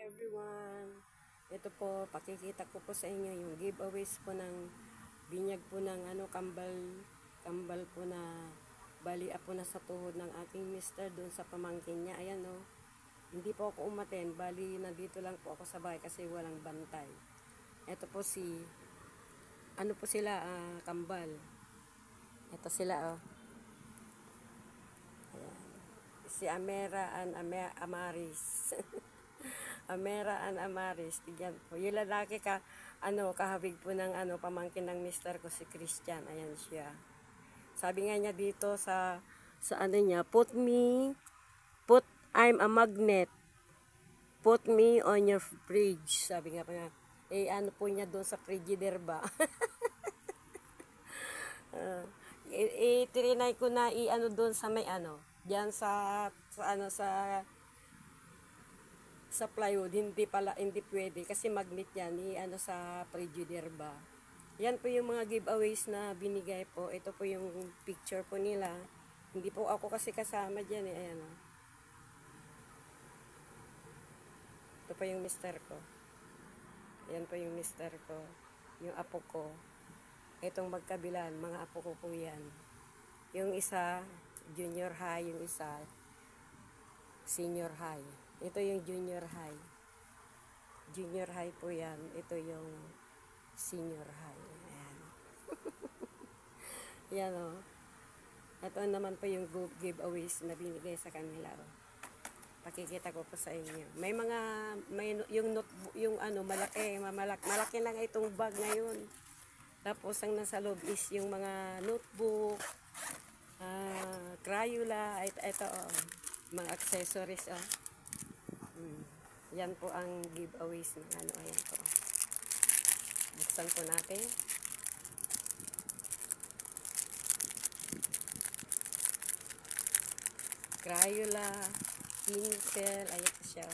everyone. Ito po, pakikita ko po sa inyo yung giveaways po ng binyag po ng kambal po na balia po na sa tuhod ng aking mister doon sa pamangkin niya. Ayan o. Hindi po ako umaten, bali nandito lang po ako sa bahay kasi walang bantay. Ito po po sila, kambal. Ito sila Ayan. Si Amera and Amaris. Amera and Amaris, tigyan po. Yung lalaki kahabig po ng pamangkin ng mister ko, si Christian. Ayan siya. Sabi nga niya dito sa niya, I'm a magnet. Put me on your fridge. Sabi nga pa nga, po niya doon sa frigider ba? Trinay ko na doon sa may diyan sa plywood, hindi pwede kasi magnet yan, sa frigider ba. Yan po yung mga giveaways na binigay po. Ito po yung picture po nila. Hindi po ako kasi kasama dyan ayan o. Ito po yung mister ko. Ayan po yung mister ko. Yung apo ko. Itong magkabilan, mga apo ko po yan. Yung isa, junior high, yung isa, senior high. Ito yung junior high. Junior high po yan. Ito yung senior high. Ayan. Yan o. Ito naman po yung giveaways na binigay sa kanila o. Pakikita ko po sa inyo. Yung notebook, yung malaki lang itong bag ngayon. Tapos ang nasa loob is yung mga notebook, Crayola, ito mga accessories Yan po ang giveaways ng ayan po. Buksan po natin. Crayola, pencil, ayan siya.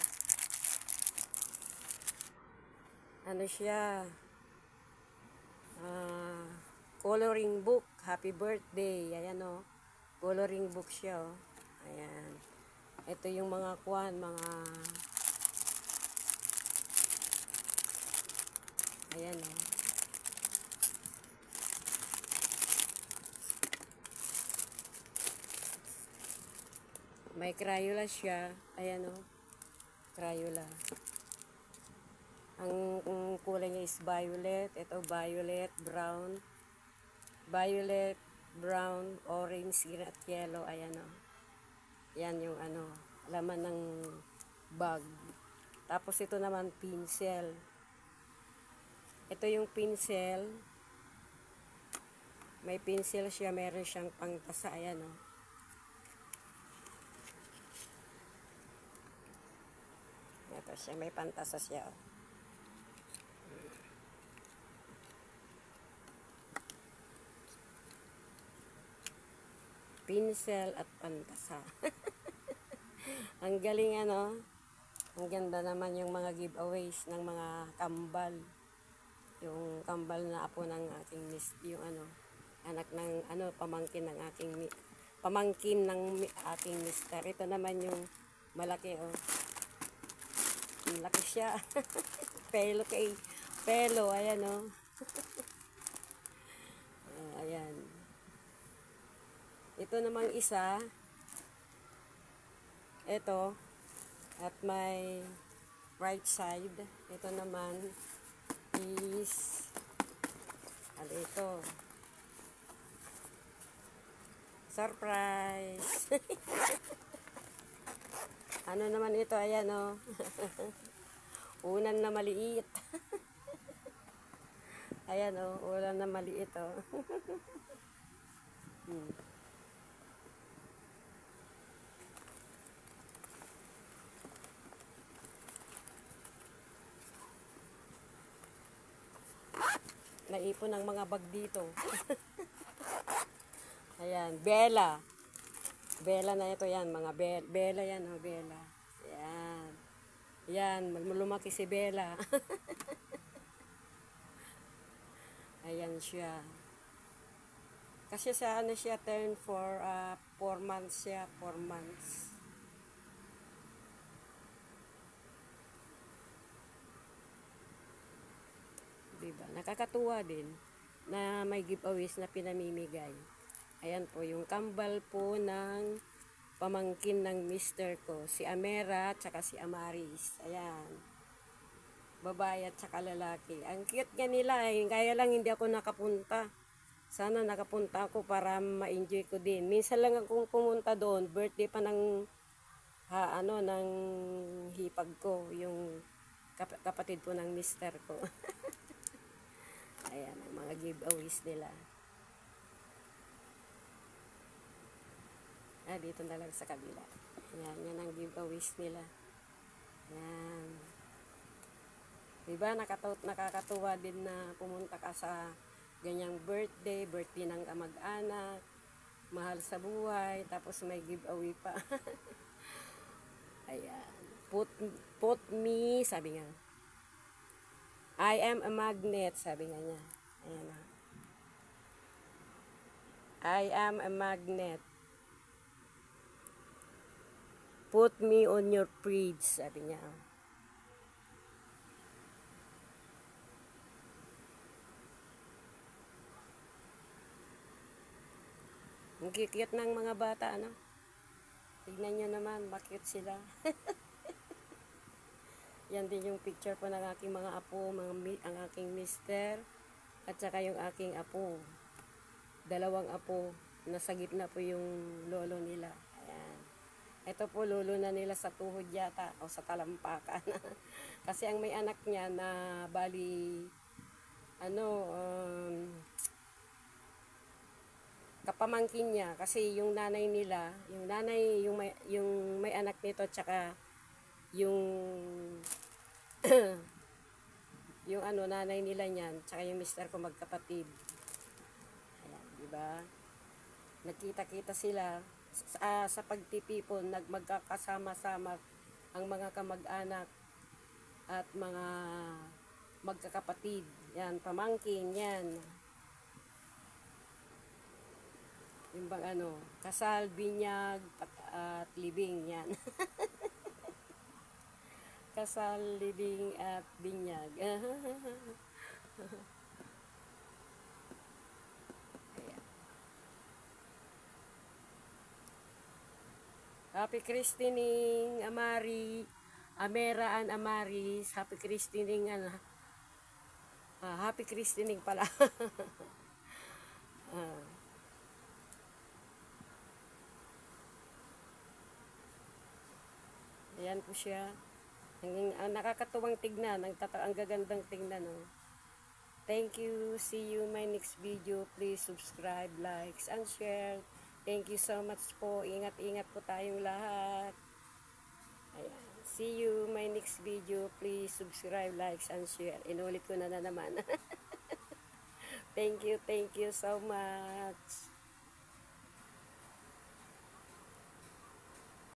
Siya? Coloring book, happy birthday. Ayan o. Coloring book siya o. Ayan. Ito yung mga ayan o. May Crayola siya. Ayan o. Crayola. Ang kulay niya is violet. Ito violet, brown, orange, green at yellow. Ayan o. Yan yung laman ng bag. Tapos ito naman pencil. Ito yung pencil. May pencil siya, meron siyang pangtasa. Ayan o. Ito siya, may pantasa siya o. Pencil at pantasa. Ang galing Ang ganda naman yung mga giveaways ng mga kambal. Yung kambal na apo ng aking yung anak ng pamangkin ng aking mister. Ito naman yung malaki o. Malaki siya. Pelo, ayan o. Ayan. Ito namang isa, ito, at my right side, ito naman is, ito, surprise! Naman ito, ayan o, unan na maliit. Ayan o, unan na maliit o. Naipon ng mga bag dito. Ayan, Bella. Bella na ito yan, mga Bella yan, Bella. Ayan. Ayan, lumaki si Bella. Ayan siya. Kasi siya turn for 4 months siya, 4 months. nakakatuwa din na may giveaways na pinamimigay. Ayan po, yung kambal po ng pamangkin ng mister ko, si Amera at saka si Amaris. Ayan, babae at saka lalaki. Ang cute nga nila eh, kaya lang hindi ako nakapunta. Sana nakapunta ako para ma-enjoy ko din. Minsan lang akong pumunta doon, birthday pa ng ng hipag ko, yung kapatid po ng mister ko. Ayan, ang mga giveaways nila. Dito na lang sa kabila. Ayan, yan ang giveaways nila. Ayan. Diba, nakakatuwa din na pumunta ka sa ganyang birthday ng kamag-anak, mahal sa buhay, tapos may giveaway pa. Ayan. Put me, sabi nga. I am a magnet, sabi nga niya. Ayan na. I am a magnet. Put me on your fridge, sabi niya. Ang cute ng mga bata, ano? Tignan nyo naman, makute sila. Yan din yung picture po ng aking mga apo, ang aking mister, at saka yung aking apo. Dalawang apo, nasa gitna po yung lolo nila. Ayan. Ito po, lolo na nila sa tuhod yata, o sa talampakan. Kasi ang may anak niya na bali, kapamangkin niya, kasi yung nanay nila, yung may anak nito, tsaka yung yung nanay nila niyan, tsaka yung mister ko magkapatid. Ayan, diba? Nagkita-kita sila sa pagtitipon, magkakasama-sama ang mga kamag-anak at mga magkakapatid. Yan, pamangkin, yan. Yung bang kasal, binyag, at libing, yan. Kasal, libing, at binyag. Happy christening, Amari, Amera and Amaris. Happy christening, happy christening pala. Ayan po siya. Nakakatuwang tignan, ang gagandang tignan. Thank you. See you my next video. Please subscribe, likes, and share. Thank you so much po. Ingat-ingat po tayong lahat. Ayan. See you my next video. Please subscribe, likes, and share. Inulit ko na naman. Thank you so much.